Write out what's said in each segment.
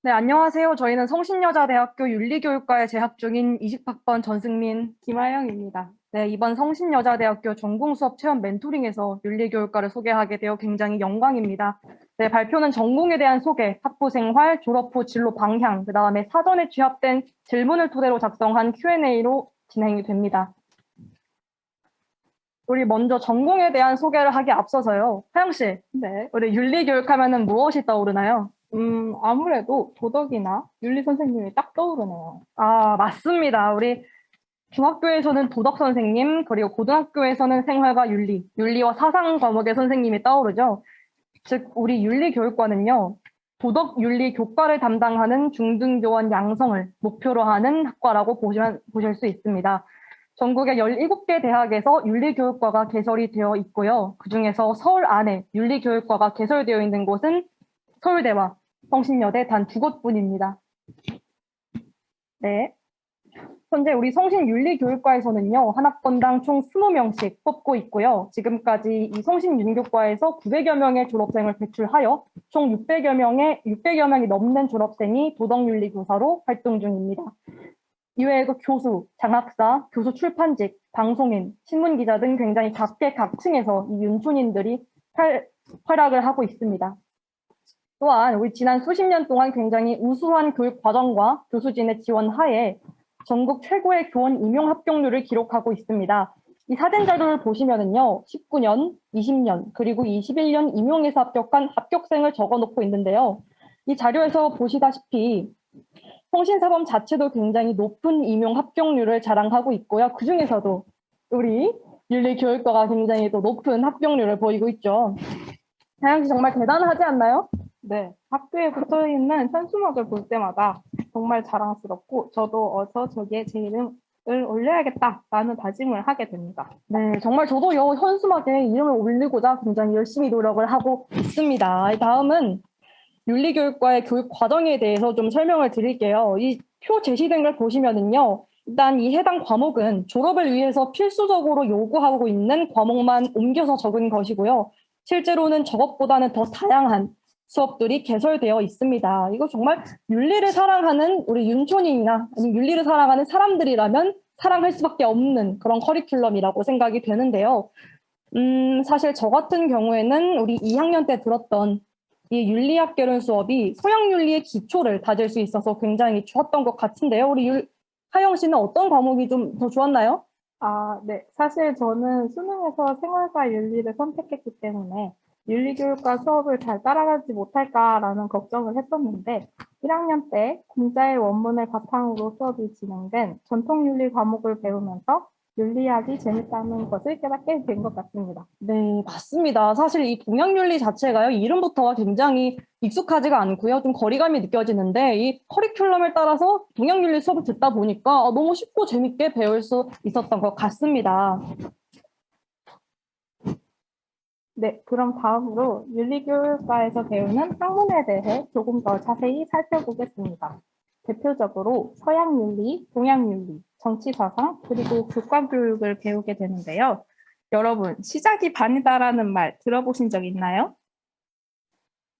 네, 안녕하세요. 저희는 성신여자대학교 윤리교육과에 재학 중인 20학번 전승민, 김아영입니다. 네, 이번 성신여자대학교 전공 수업 체험 멘토링에서 윤리교육과를 소개하게 되어 굉장히 영광입니다. 네, 발표는 전공에 대한 소개, 학부 생활, 졸업 후 진로 방향, 그다음에 사전에 취합된 질문을 토대로 작성한 Q&A로 진행이 됩니다. 우리 먼저 전공에 대한 소개를 하기 앞서서요. 하영 씨, 네. 우리 윤리교육하면은 무엇이 떠오르나요? 아무래도 도덕이나 윤리 선생님이 딱 떠오르네요. 아, 맞습니다. 우리 중학교에서는 도덕 선생님, 그리고 고등학교에서는 생활과 윤리, 윤리와 사상 과목의 선생님이 떠오르죠. 즉, 우리 윤리교육과는요, 도덕 윤리 교과를 담당하는 중등교원 양성을 목표로 하는 학과라고 보실 수 있습니다. 전국의 17개 대학에서 윤리교육과가 개설이 되어 있고요. 그중에서 서울 안에 윤리교육과가 개설되어 있는 곳은 서울대와 성신여대 단 2곳뿐입니다. 네. 현재 우리 성신윤리교육과에서는요, 한 학번당 총 20명씩 뽑고 있고요. 지금까지 이 성신윤교과에서 900여 명의 졸업생을 배출하여 총 600여 명이 넘는 졸업생이 도덕윤리교사로 활동 중입니다. 이외에도 교수, 장학사, 교수 출판직, 방송인, 신문기자 등 굉장히 각계각층에서 이 윤촌인들이 활약을 하고 있습니다. 또한 우리 지난 수십 년 동안 굉장히 우수한 교육 과정과 교수진의 지원 하에 전국 최고의 교원 임용 합격률을 기록하고 있습니다. 이 사진 자료를 보시면은요, 19년, 20년, 그리고 21년 임용에서 합격한 합격생을 적어 놓고 있는데요. 이 자료에서 보시다시피 통신사범 자체도 굉장히 높은 임용 합격률을 자랑하고 있고요. 그 중에서도 우리 윤리교육과가 굉장히 또 높은 합격률을 보이고 있죠. 하영 씨 정말 대단하지 않나요? 네. 학교에 붙어 있는 현수막을 볼 때마다 정말 자랑스럽고 저도 어서 저기에 제 이름을 올려야겠다라는 다짐을 하게 됩니다. 네, 정말 저도 현수막에 이름을 올리고자 굉장히 열심히 노력을 하고 있습니다. 다음은 윤리교육과의 교육 과정에 대해서 좀 설명을 드릴게요. 이 표 제시된 걸 보시면은요, 일단 이 해당 과목은 졸업을 위해서 필수적으로 요구하고 있는 과목만 옮겨서 적은 것이고요. 실제로는 저것보다는 더 다양한 수업들이 개설되어 있습니다. 이거 정말 윤리를 사랑하는 우리 윤촌인이나 아니면 윤리를 사랑하는 사람들이라면 사랑할 수밖에 없는 그런 커리큘럼이라고 생각이 되는데요. 사실 저 같은 경우에는 우리 2학년 때 들었던 이 윤리학 개론 수업이 서양 윤리의 기초를 다질 수 있어서 굉장히 좋았던 것 같은데요. 우리 하영 씨는 어떤 과목이 좀 더 좋았나요? 네. 사실 저는 수능에서 생활과 윤리를 선택했기 때문에 윤리교육과 수업을 잘 따라가지 못할까라는 걱정을 했었는데 1학년 때 공자의 원문을 바탕으로 수업이 진행된 전통윤리 과목을 배우면서 윤리학이 재밌다는 것을 깨닫게 된 것 같습니다. 네, 맞습니다. 사실 이 동양윤리 자체가요, 이름부터가 굉장히 익숙하지가 않고요. 좀 거리감이 느껴지는데, 이 커리큘럼에 따라서 동양윤리 수업을 듣다 보니까 너무 쉽고 재밌게 배울 수 있었던 것 같습니다. 네, 그럼 다음으로 윤리교육과에서 배우는 학문에 대해 조금 더 자세히 살펴보겠습니다. 대표적으로 서양윤리, 동양윤리, 정치사상, 그리고 국가교육을 배우게 되는데요. 여러분, 시작이 반이다라는 말 들어보신 적 있나요?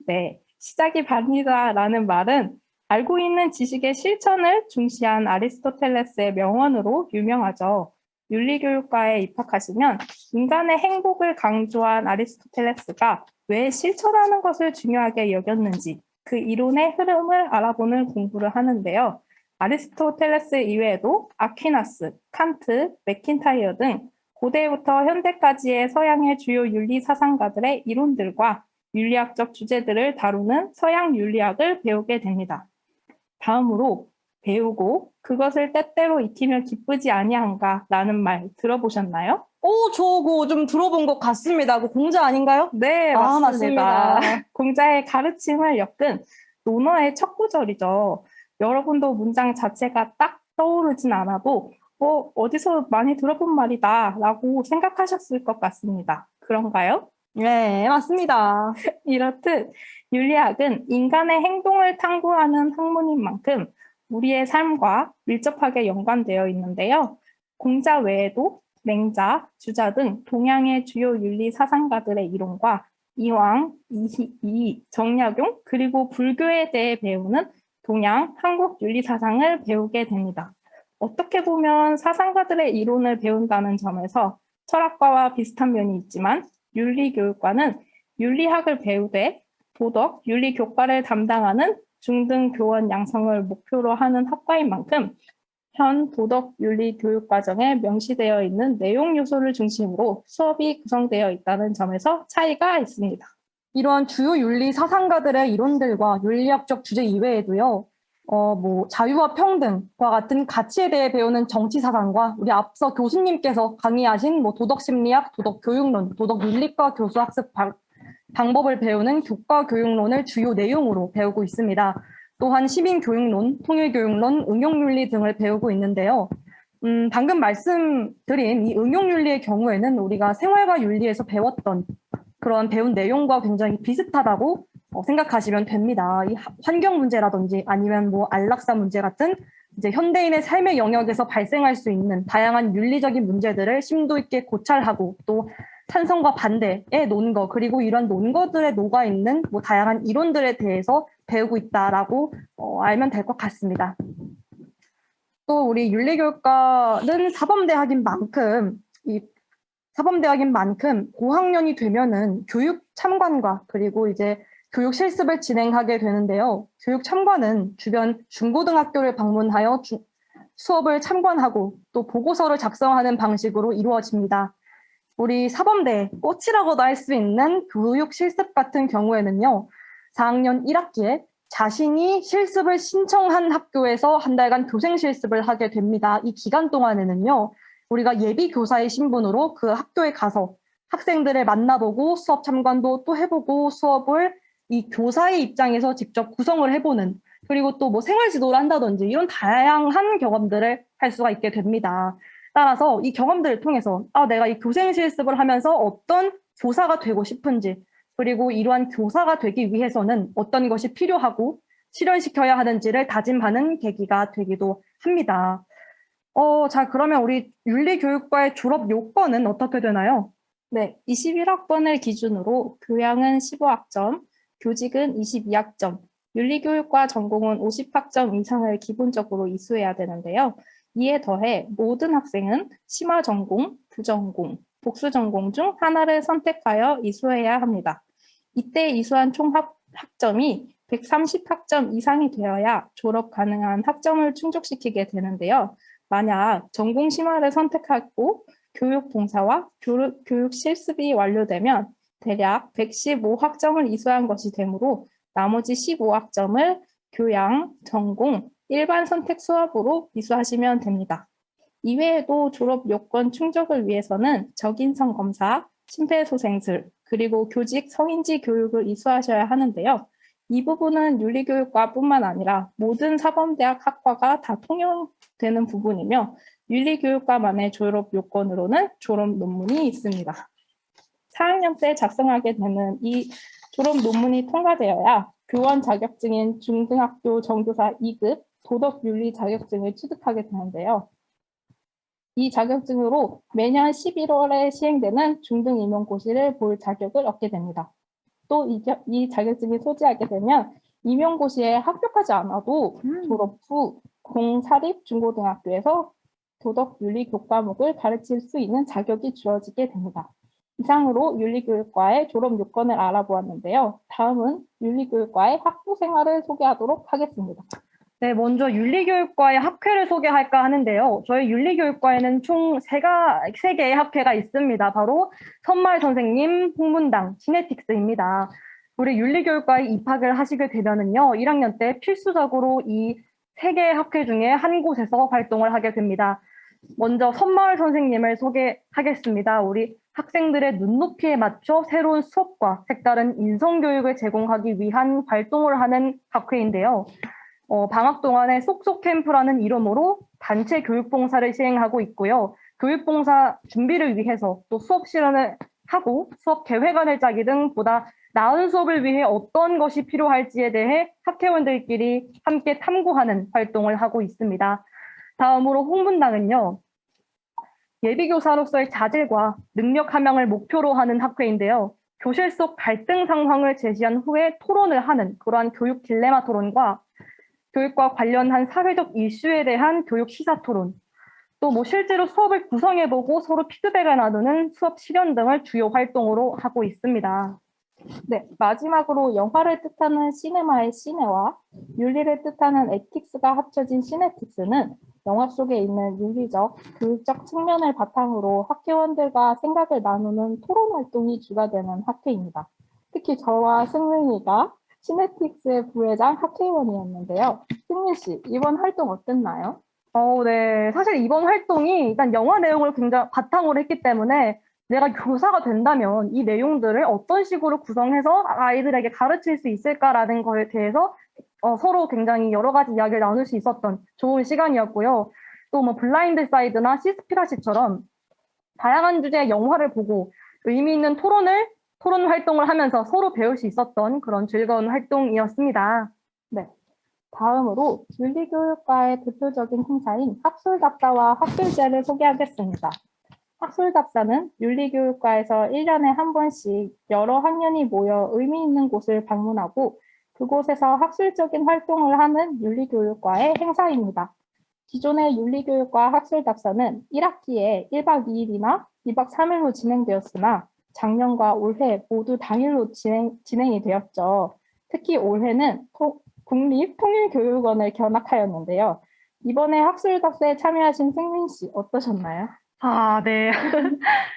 네, 시작이 반이다라는 말은 알고 있는 지식의 실천을 중시한 아리스토텔레스의 명언으로 유명하죠. 윤리교육과에 입학하시면 인간의 행복을 강조한 아리스토텔레스가 왜 실천하는 것을 중요하게 여겼는지 그 이론의 흐름을 알아보는 공부를 하는데요. 아리스토텔레스 이외에도 아퀴나스, 칸트, 맥킨타이어 등 고대부터 현대까지의 서양의 주요 윤리 사상가들의 이론들과 윤리학적 주제들을 다루는 서양 윤리학을 배우게 됩니다. 다음으로 배우고 그것을 때때로 익히면 기쁘지 아니한가라는 말 들어보셨나요? 저거 좀 들어본 것 같습니다. 그 공자 아닌가요? 네, 맞습니다. 공자의 가르침을 엮은 논어의 첫 구절이죠. 여러분도 문장 자체가 딱 떠오르진 않아도 어디서 많이 들어본 말이다 라고 생각하셨을 것 같습니다. 그런가요? 네, 맞습니다. 이렇듯 윤리학은 인간의 행동을 탐구하는 학문인 만큼 우리의 삶과 밀접하게 연관되어 있는데요. 공자 외에도 맹자, 주자 등 동양의 주요 윤리 사상가들의 이론과 이황, 정약용, 그리고 불교에 대해 배우는 동양, 한국 윤리 사상을 배우게 됩니다. 어떻게 보면 사상가들의 이론을 배운다는 점에서 철학과와 비슷한 면이 있지만 윤리교육과는 윤리학을 배우되 도덕, 윤리 교과를 담당하는 중등 교원 양성을 목표로 하는 학과인 만큼 현 도덕 윤리 교육 과정에 명시되어 있는 내용 요소를 중심으로 수업이 구성되어 있다는 점에서 차이가 있습니다. 이러한 주요 윤리 사상가들의 이론들과 윤리학적 주제 이외에도요, 자유와 평등과 같은 가치에 대해 배우는 정치 사상과 우리 앞서 교수님께서 강의하신 도덕 심리학, 도덕 교육론, 도덕 윤리과 교수 학습 방법을 배우는 교과 교육론을 주요 내용으로 배우고 있습니다. 또한 시민교육론, 통일교육론, 응용윤리 등을 배우고 있는데요. 방금 말씀드린 이 응용윤리의 경우에는 우리가 생활과 윤리에서 배웠던 그런 배운 내용과 굉장히 비슷하다고 생각하시면 됩니다. 이 환경 문제라든지 아니면 안락사 문제 같은 이제 현대인의 삶의 영역에서 발생할 수 있는 다양한 윤리적인 문제들을 심도 있게 고찰하고 또 찬성과 반대의 논거 그리고 이런 논거들에 녹아 있는 다양한 이론들에 대해서 배우고 있다라고 알면 될 것 같습니다. 또 우리 윤리교육과는 사범대학인 만큼 고학년이 되면은 교육 참관과 그리고 이제 교육 실습을 진행하게 되는데요. 교육 참관은 주변 중고등학교를 방문하여 수업을 참관하고 또 보고서를 작성하는 방식으로 이루어집니다. 우리 사범대 꽃이라고도 할 수 있는 교육 실습 같은 경우에는요. 4학년 1학기에 자신이 실습을 신청한 학교에서 한 달간 교생 실습을 하게 됩니다. 이 기간 동안에는요. 우리가 예비 교사의 신분으로 그 학교에 가서 학생들을 만나보고 수업 참관도 또 해보고 수업을 이 교사의 입장에서 직접 구성을 해보는 그리고 또 생활 지도를 한다든지 이런 다양한 경험들을 할 수가 있게 됩니다. 따라서 이 경험들을 통해서 내가 이 교생 실습을 하면서 어떤 교사가 되고 싶은지 그리고 이러한 교사가 되기 위해서는 어떤 것이 필요하고 실현시켜야 하는지를 다짐하는 계기가 되기도 합니다. 자, 그러면 우리 윤리교육과의 졸업 요건은 어떻게 되나요? 네, 21학번을 기준으로 교양은 15학점, 교직은 22학점, 윤리교육과 전공은 50학점 이상을 기본적으로 이수해야 되는데요. 이에 더해 모든 학생은 심화 전공, 부전공, 복수 전공 중 하나를 선택하여 이수해야 합니다. 이때 이수한 총 학점이 130학점 이상이 되어야 졸업 가능한 학점을 충족시키게 되는데요. 만약 전공 심화를 선택하고 교육 봉사와 교육 실습이 완료되면 대략 115학점을 이수한 것이 되므로 나머지 15학점을 교양, 전공, 일반 선택 수업으로 이수하시면 됩니다. 이외에도 졸업 요건 충족을 위해서는 적인성 검사, 심폐소생술, 그리고 교직 성인지 교육을 이수하셔야 하는데요. 이 부분은 윤리교육과뿐만 아니라 모든 사범대학 학과가 다 통용되는 부분이며 윤리교육과만의 졸업 요건으로는 졸업 논문이 있습니다. 4학년 때 작성하게 되는 이 졸업 논문이 통과되어야 교원 자격증인 중등학교 정교사 2급 도덕윤리 자격증을 취득하게 되는데요. 이 자격증으로 매년 11월에 시행되는 중등 임용고시를 볼 자격을 얻게 됩니다. 또 이 자격증이 소지하게 되면 임용고시에 합격하지 않아도 졸업 후 공사립 중고등학교에서 도덕윤리 교과목을 가르칠 수 있는 자격이 주어지게 됩니다. 이상으로 윤리교육과의 졸업 요건을 알아보았는데요. 다음은 윤리교육과의 학부 생활을 소개하도록 하겠습니다. 네, 먼저 윤리교육과의 학회를 소개할까 하는데요. 저희 윤리교육과에는 총 3개의 학회가 있습니다. 바로 선말 선생님, 홍문당, 시네틱스입니다. 우리 윤리교육과에 입학을 하시게 되면은요, 1학년 때 필수적으로 이 3개의 학회 중에 한 곳에서 활동을 하게 됩니다. 먼저 선마을 선생님을 소개하겠습니다. 우리 학생들의 눈높이에 맞춰 새로운 수업과 색다른 인성교육을 제공하기 위한 활동을 하는 학회인데요. 방학 동안에 쏙쏙 캠프라는 이름으로 단체 교육봉사를 시행하고 있고요. 교육봉사 준비를 위해서 또 수업 실현을 하고 수업 계획안을 짜기 등 보다 나은 수업을 위해 어떤 것이 필요할지에 대해 학회원들끼리 함께 탐구하는 활동을 하고 있습니다. 다음으로 홍문당은요. 예비교사로서의 자질과 능력 함양을 목표로 하는 학회인데요. 교실 속 갈등 상황을 제시한 후에 토론을 하는 그러한 교육 딜레마 토론과 교육과 관련한 사회적 이슈에 대한 교육 시사 토론, 또 뭐 실제로 수업을 구성해보고 서로 피드백을 나누는 수업 실현 등을 주요 활동으로 하고 있습니다. 네, 마지막으로 영화를 뜻하는 시네마의 시네와 윤리를 뜻하는 에틱스가 합쳐진 시네틱스는 영화 속에 있는 윤리적, 교육적 측면을 바탕으로 학회원들과 생각을 나누는 토론 활동이 주가 되는 학회입니다. 특히 저와 승민이가 시네틱스의 부회장 학회원이었는데요. 승민 씨, 이번 활동 어땠나요? 네. 사실 이번 활동이 일단 영화 내용을 굉장히 바탕으로 했기 때문에 내가 교사가 된다면 이 내용들을 어떤 식으로 구성해서 아이들에게 가르칠 수 있을까라는 거에 대해서 서로 굉장히 여러 가지 이야기를 나눌 수 있었던 좋은 시간이었고요. 또 뭐 블라인드 사이드나 시스피라시처럼 다양한 주제의 영화를 보고 의미 있는 토론 활동을 하면서 서로 배울 수 있었던 그런 즐거운 활동이었습니다. 네. 다음으로 윤리교육과의 대표적인 행사인 학술답사와 학술제를 소개하겠습니다. 학술답사는 윤리교육과에서 1년에 한 번씩 여러 학년이 모여 의미 있는 곳을 방문하고 그곳에서 학술적인 활동을 하는 윤리교육과의 행사입니다. 기존의 윤리교육과 학술답사는 1학기에 1박 2일이나 2박 3일로 진행되었으나 작년과 올해 모두 당일로 진행이 되었죠. 특히 올해는 국립통일교육원을 견학하였는데요. 이번에 학술답사에 참여하신 승민 씨 어떠셨나요? 네.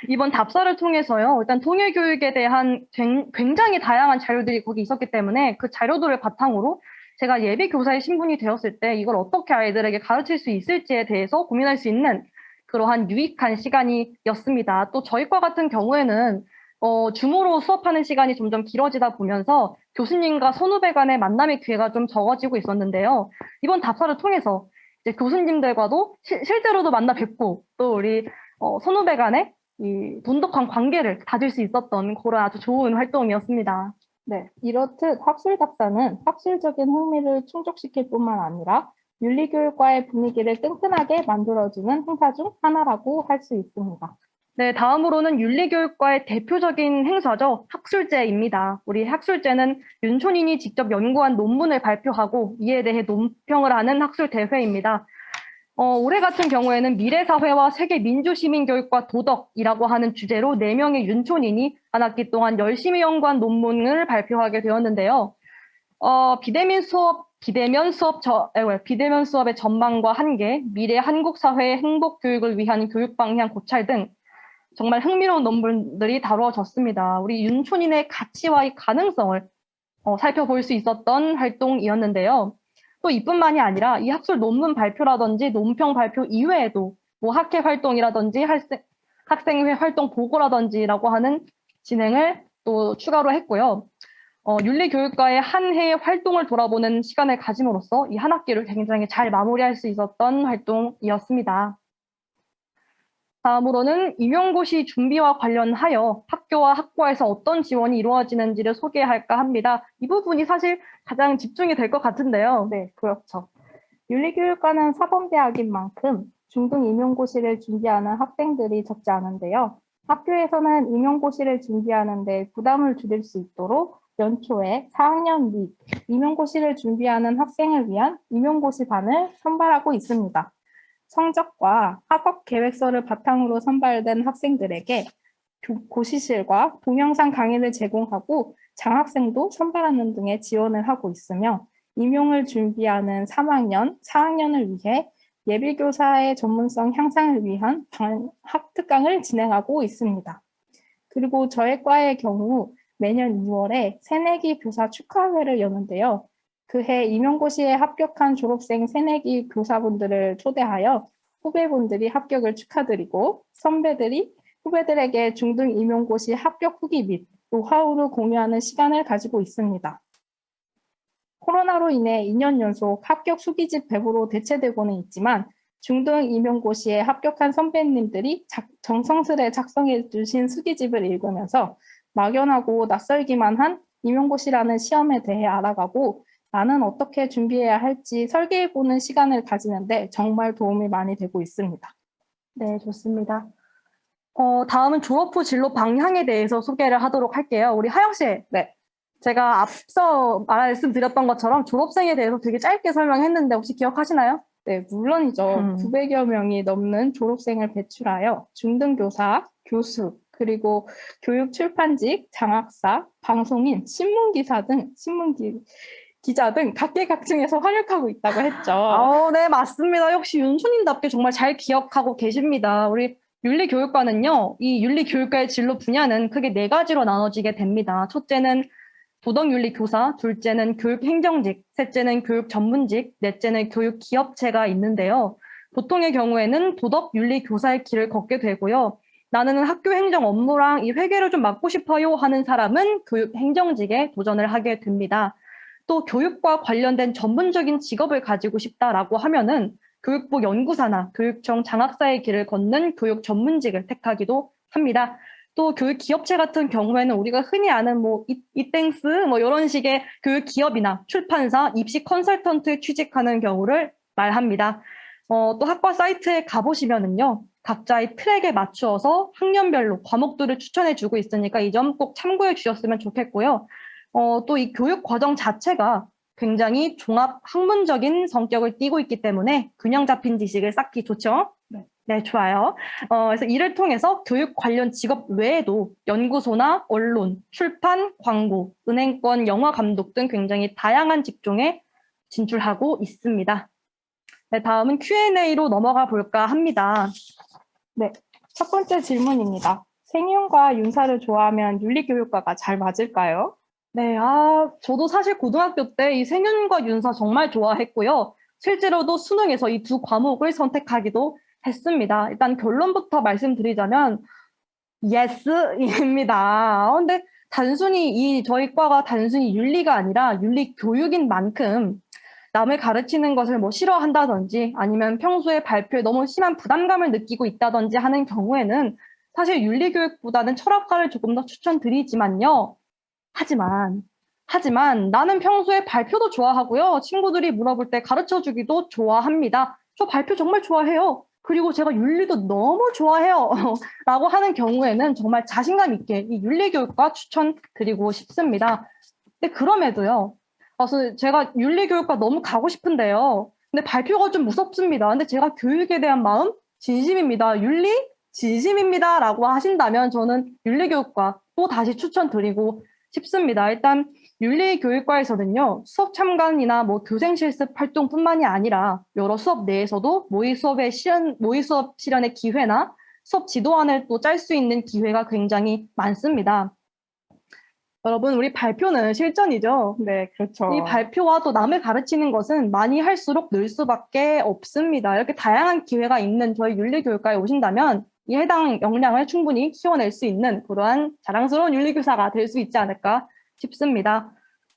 이번 답사를 통해서요. 일단 통일교육에 대한 굉장히 다양한 자료들이 거기 있었기 때문에 그 자료들을 바탕으로 제가 예비 교사의 신분이 되었을 때 이걸 어떻게 아이들에게 가르칠 수 있을지에 대해서 고민할 수 있는 그러한 유익한 시간이었습니다. 또 저희과 같은 경우에는 줌으로 수업하는 시간이 점점 길어지다 보면서 교수님과 선후배 간의 만남의 기회가 좀 적어지고 있었는데요. 이번 답사를 통해서 이제 교수님들과도 실제로도 만나 뵙고 또 우리 선후배 간의 이 돈독한 관계를 다질 수 있었던 그런 아주 좋은 활동이었습니다. 네, 이렇듯 학술답사는 학술적인 흥미를 충족시킬 뿐만 아니라 윤리교육과의 분위기를 끈끈하게 만들어주는 행사 중 하나라고 할 수 있습니다. 네, 다음으로는 윤리교육과의 대표적인 행사죠. 학술제입니다. 우리 학술제는 윤촌인이 직접 연구한 논문을 발표하고 이에 대해 논평을 하는 학술대회입니다. 올해 같은 경우에는 미래사회와 세계 민주시민교육과 도덕이라고 하는 주제로 4명의 윤촌인이 한 학기 동안 열심히 연구한 논문을 발표하게 되었는데요. 비대면 수업의 전망과 한계, 미래 한국 사회의 행복 교육을 위한 교육 방향 고찰 등 정말 흥미로운 논문들이 다루어졌습니다. 우리 윤촌인의 가치와 이 가능성을 살펴볼 수 있었던 활동이었는데요. 또 이뿐만이 아니라 이 학술 논문 발표라든지 논평 발표 이외에도 뭐 학회 활동이라든지 학생회 활동 보고라든지라고 하는 진행을 또 추가로 했고요. 윤리교육과의 한 해의 활동을 돌아보는 시간을 가짐으로써 이 한 학기를 굉장히 잘 마무리할 수 있었던 활동이었습니다. 다음으로는 임용고시 준비와 관련하여 학교와 학과에서 어떤 지원이 이루어지는지를 소개할까 합니다. 이 부분이 사실 가장 집중이 될 것 같은데요. 네, 그렇죠. 윤리교육과는 사범대학인 만큼 중등 임용고시를 준비하는 학생들이 적지 않은데요. 학교에서는 임용고시를 준비하는데 부담을 줄일 수 있도록 연초에 4학년 및 임용고시를 준비하는 학생을 위한 임용고시반을 선발하고 있습니다. 성적과 학업 계획서를 바탕으로 선발된 학생들에게 고시실과 동영상 강의를 제공하고 장학생도 선발하는 등의 지원을 하고 있으며 임용을 준비하는 3학년, 4학년을 위해 예비교사의 전문성 향상을 위한 학특강을 진행하고 있습니다. 그리고 저희 과의 경우 매년 2월에 새내기 교사 축하회를 여는데요. 그해 임용고시에 합격한 졸업생 새내기 교사분들을 초대하여 후배분들이 합격을 축하드리고 선배들이 후배들에게 중등 임용고시 합격 후기 및 노하우를 공유하는 시간을 가지고 있습니다. 코로나로 인해 2년 연속 합격 수기집 배부로 대체되고는 있지만 중등 임용고시에 합격한 선배님들이 정성스레 작성해 주신 수기집을 읽으면서 막연하고 낯설기만 한 임용고시라는 시험에 대해 알아가고 나는 어떻게 준비해야 할지 설계해보는 시간을 가지는데 정말 도움이 많이 되고 있습니다. 네, 좋습니다. 다음은 졸업 후 진로 방향에 대해서 소개를 하도록 할게요. 우리 하영 씨. 네. 제가 앞서 말씀드렸던 것처럼 졸업생에 대해서 되게 짧게 설명했는데 혹시 기억하시나요? 네, 물론이죠. 900여 명이 넘는 졸업생을 배출하여 중등교사, 교수, 그리고 교육 출판직, 장학사, 방송인, 신문기사 등 기자 등 각계각층에서 활약하고 있다고 했죠. 네, 맞습니다. 역시 윤수님답게 정말 잘 기억하고 계십니다. 우리 윤리교육과는요, 이 윤리교육과의 진로 분야는 크게 네 가지로 나눠지게 됩니다. 첫째는 도덕윤리교사, 둘째는 교육행정직, 셋째는 교육전문직, 넷째는 교육기업체가 있는데요. 보통의 경우에는 도덕윤리교사의 길을 걷게 되고요. 나는 학교 행정 업무랑 이 회계를 좀 맡고 싶어요 하는 사람은 교육행정직에 도전을 하게 됩니다. 또 교육과 관련된 전문적인 직업을 가지고 싶다라고 하면은 교육부 연구사나 교육청 장학사의 길을 걷는 교육 전문직을 택하기도 합니다. 또 교육 기업체 같은 경우에는 우리가 흔히 아는 뭐 이땡스 뭐 이런 식의 교육 기업이나 출판사, 입시 컨설턴트에 취직하는 경우를 말합니다. 또 학과 사이트에 가보시면은요. 각자의 트랙에 맞추어서 학년별로 과목들을 추천해 주고 있으니까 이 점 꼭 참고해 주셨으면 좋겠고요. 또 이 교육 과정 자체가 굉장히 종합 학문적인 성격을 띠고 있기 때문에 균형 잡힌 지식을 쌓기 좋죠. 네, 좋아요. 그래서 이를 통해서 교육 관련 직업 외에도 연구소나 언론, 출판, 광고, 은행권, 영화 감독 등 굉장히 다양한 직종에 진출하고 있습니다. 네, 다음은 Q&A로 넘어가 볼까 합니다. 네, 첫 번째 질문입니다. 생윤과 윤사를 좋아하면 윤리교육과가 잘 맞을까요? 네, 저도 사실 고등학교 때 이 생윤과 윤사 정말 좋아했고요. 실제로도 수능에서 이 두 과목을 선택하기도 했습니다. 일단 결론부터 말씀드리자면 예스입니다. 근데 단순히 저희 과가 단순히 윤리가 아니라 윤리 교육인 만큼 남을 가르치는 것을 뭐 싫어한다든지 아니면 평소에 발표에 너무 심한 부담감을 느끼고 있다든지 하는 경우에는 사실 윤리 교육보다는 철학과를 조금 더 추천드리지만요. 하지만 나는 평소에 발표도 좋아하고요. 친구들이 물어볼 때 가르쳐주기도 좋아합니다. 저 발표 정말 좋아해요. 그리고 제가 윤리도 너무 좋아해요. 라고 하는 경우에는 정말 자신감 있게 이 윤리교육과 추천드리고 싶습니다. 근데 그럼에도요. 그래서 제가 윤리교육과 너무 가고 싶은데요. 근데 발표가 좀 무섭습니다. 근데 제가 교육에 대한 마음 진심입니다. 윤리 진심입니다. 라고 하신다면 저는 윤리교육과 또 다시 추천드리고 싶습니다. 일단 윤리교육과에서는요, 수업 참관이나 뭐 교생 실습 활동뿐만이 아니라 여러 수업 내에서도 모의 수업 실현의 기회나 수업 지도안을 또 짤 수 있는 기회가 굉장히 많습니다. 여러분, 우리 발표는 실전이죠. 네, 그렇죠. 이 발표와 또 남을 가르치는 것은 많이 할수록 늘 수밖에 없습니다. 이렇게 다양한 기회가 있는 저희 윤리교육과에 오신다면 이 해당 역량을 충분히 키워낼 수 있는 그러한 자랑스러운 윤리교사가 될 수 있지 않을까 싶습니다.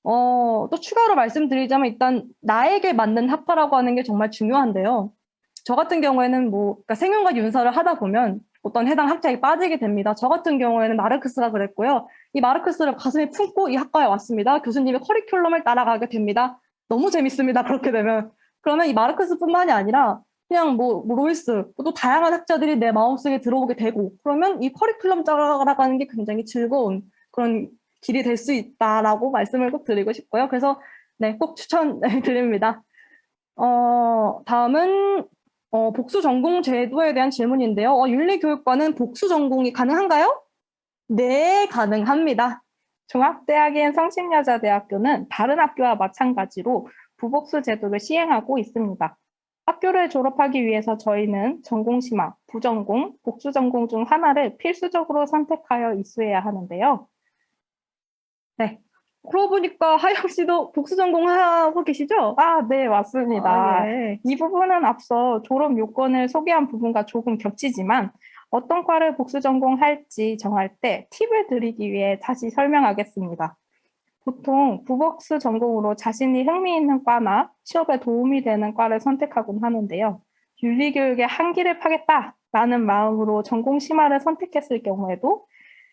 또 추가로 말씀드리자면 일단 나에게 맞는 학과라고 하는 게 정말 중요한데요. 저 같은 경우에는 그러니까 생윤과 윤사를 하다 보면 어떤 해당 학자에 빠지게 됩니다. 저 같은 경우에는 마르크스가 그랬고요. 이 마르크스를 가슴에 품고 이 학과에 왔습니다. 교수님의 커리큘럼을 따라가게 됩니다. 너무 재밌습니다. 그렇게 되면. 그러면 이 마르크스뿐만이 아니라 그냥 로이스, 또 다양한 학자들이 내 마음속에 들어오게 되고 그러면 이 커리큘럼 따라가는 게 굉장히 즐거운 그런 길이 될 수 있다라고 말씀을 꼭 드리고 싶고요. 그래서 네, 꼭 추천드립니다. 다음은 복수 전공 제도에 대한 질문인데요. 윤리교육과는 복수 전공이 가능한가요? 네, 가능합니다. 종합대학인 성신여자대학교는 다른 학교와 마찬가지로 부복수 제도를 시행하고 있습니다. 학교를 졸업하기 위해서 저희는 전공심화, 부전공, 복수전공 중 하나를 필수적으로 선택하여 이수해야 하는데요. 네. 그러고 보니까 하영 씨도 복수 전공하고 계시죠? 네, 맞습니다. 예. 이 부분은 앞서 졸업 요건을 소개한 부분과 조금 겹치지만 어떤 과를 복수 전공할지 정할 때 팁을 드리기 위해 다시 설명하겠습니다. 보통 부복수 전공으로 자신이 흥미있는 과나 취업에 도움이 되는 과를 선택하곤 하는데요. 윤리교육의 한기를 파겠다라는 마음으로 전공 심화를 선택했을 경우에도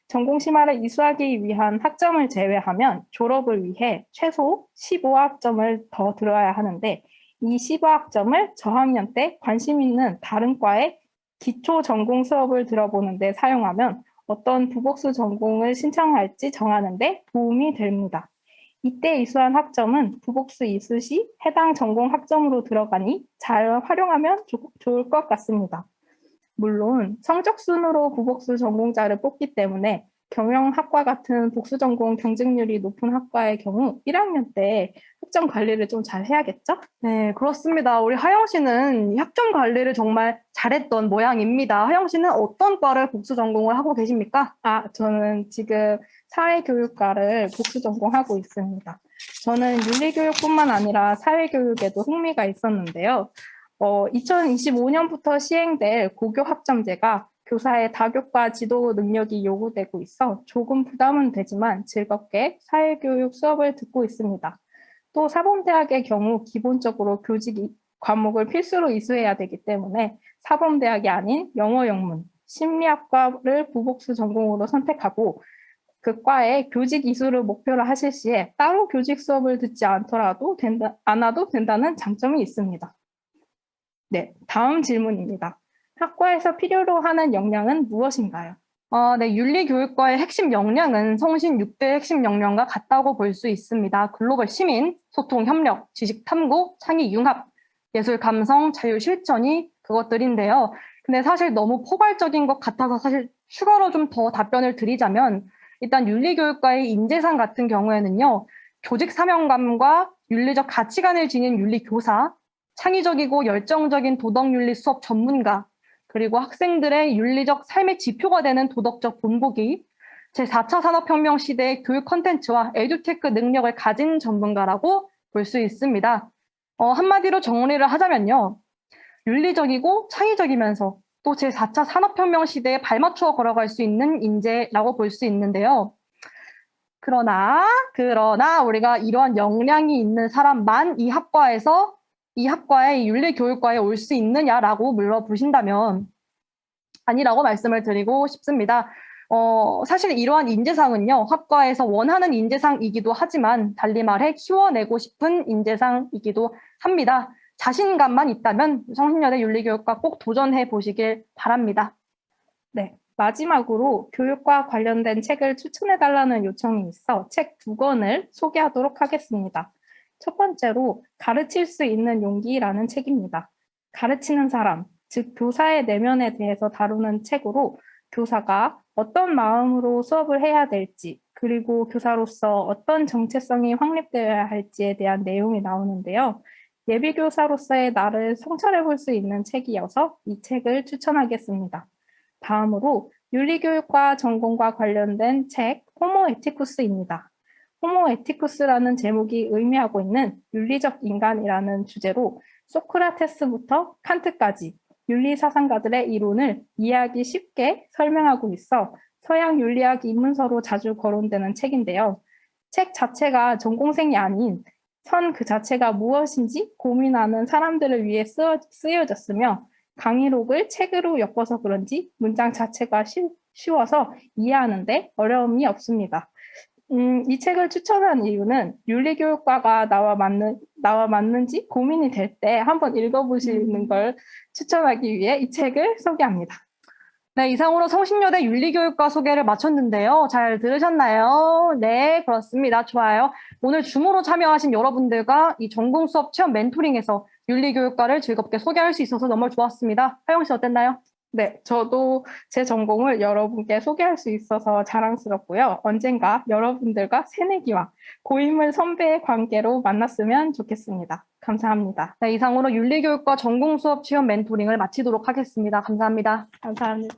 전공 심화를 이수하기 위한 학점을 제외하면 졸업을 위해 최소 15학점을 더 들어야 하는데 이 15학점을 저학년 때 관심 있는 다른 과의 기초 전공 수업을 들어보는 데 사용하면 어떤 부복수 전공을 신청할지 정하는 데 도움이 됩니다. 이때 이수한 학점은 부복수 이수 시 해당 전공 학점으로 들어가니 잘 활용하면 좋을 것 같습니다. 물론 성적 순으로 부복수 전공자를 뽑기 때문에 경영학과 같은 복수 전공 경쟁률이 높은 학과의 경우 1학년 때 학점 관리를 좀 잘 해야겠죠? 네, 그렇습니다. 우리 하영 씨는 학점 관리를 정말 잘했던 모양입니다. 하영 씨는 어떤 과를 복수 전공을 하고 계십니까? 저는 지금 사회교육과를 복수 전공하고 있습니다. 저는 윤리교육뿐만 아니라 사회교육에도 흥미가 있었는데요. 2025년부터 시행될 고교 학점제가 교사의 다교과 지도 능력이 요구되고 있어 조금 부담은 되지만 즐겁게 사회교육 수업을 듣고 있습니다. 또 사범대학의 경우 기본적으로 교직 과목을 필수로 이수해야 되기 때문에 사범대학이 아닌 영어 영문, 심리학과를 부복수 전공으로 선택하고 그 과에 교직 이수를 목표로 하실 시에 따로 교직 수업을 듣지 않아도 된다는 장점이 있습니다. 네, 다음 질문입니다. 학과에서 필요로 하는 역량은 무엇인가요? 네, 윤리교육과의 핵심 역량은 성신 6대 핵심 역량과 같다고 볼 수 있습니다. 글로벌 시민, 소통 협력, 지식 탐구, 창의 융합, 예술 감성, 자유 실천이 그것들인데요. 근데 사실 너무 포괄적인 것 같아서 사실 추가로 좀 더 답변을 드리자면 일단 윤리교육과의 인재상 같은 경우에는요. 조직 사명감과 윤리적 가치관을 지닌 윤리교사, 창의적이고 열정적인 도덕윤리 수업 전문가, 그리고 학생들의 윤리적 삶의 지표가 되는 도덕적 본보기, 제4차 산업혁명 시대의 교육 콘텐츠와 에듀테크 능력을 가진 전문가라고 볼 수 있습니다. 한마디로 정리를 하자면요. 윤리적이고 창의적이면서 또 제4차 산업혁명 시대에 발맞추어 걸어갈 수 있는 인재라고 볼 수 있는데요. 그러나 우리가 이러한 역량이 있는 사람만 이 학과의 윤리교육과에 올 수 있느냐라고 물어보신다면 아니라고 말씀을 드리고 싶습니다. 사실 이러한 인재상은요, 학과에서 원하는 인재상이기도 하지만 달리 말해 키워내고 싶은 인재상이기도 합니다. 자신감만 있다면 성신여대 윤리교육과 꼭 도전해 보시길 바랍니다. 네, 마지막으로 교육과 관련된 책을 추천해달라는 요청이 있어 책 2권을 소개하도록 하겠습니다. 첫 번째로 가르칠 수 있는 용기라는 책입니다. 가르치는 사람, 즉 교사의 내면에 대해서 다루는 책으로 교사가 어떤 마음으로 수업을 해야 될지, 그리고 교사로서 어떤 정체성이 확립되어야 할지에 대한 내용이 나오는데요. 예비교사로서의 나를 성찰해 볼 수 있는 책이어서 이 책을 추천하겠습니다. 다음으로 윤리교육과 전공과 관련된 책 호모 에티쿠스입니다. 호모 에티쿠스라는 제목이 의미하고 있는 윤리적 인간이라는 주제로 소크라테스부터 칸트까지 윤리 사상가들의 이론을 이해하기 쉽게 설명하고 있어 서양 윤리학 입문서로 자주 거론되는 책인데요. 책 자체가 전공생이 아닌 선 그 자체가 무엇인지 고민하는 사람들을 위해 쓰여졌으며 강의록을 책으로 엮어서 그런지 문장 자체가 쉬워서 이해하는데 어려움이 없습니다. 이 책을 추천한 이유는 윤리교육과가 나와 맞는지 고민이 될 때 한번 읽어보시는 걸 추천하기 위해 이 책을 소개합니다. 네, 이상으로 성신여대 윤리교육과 소개를 마쳤는데요. 잘 들으셨나요? 네, 그렇습니다. 좋아요. 오늘 줌으로 참여하신 여러분들과 이 전공 수업 체험 멘토링에서 윤리교육과를 즐겁게 소개할 수 있어서 정말 좋았습니다. 하영 씨 어땠나요? 네, 저도 제 전공을 여러분께 소개할 수 있어서 자랑스럽고요. 언젠가 여러분들과 새내기와 고인물 선배의 관계로 만났으면 좋겠습니다. 감사합니다. 네, 이상으로 윤리교육과 전공 수업 체험 멘토링을 마치도록 하겠습니다. 감사합니다. 감사합니다.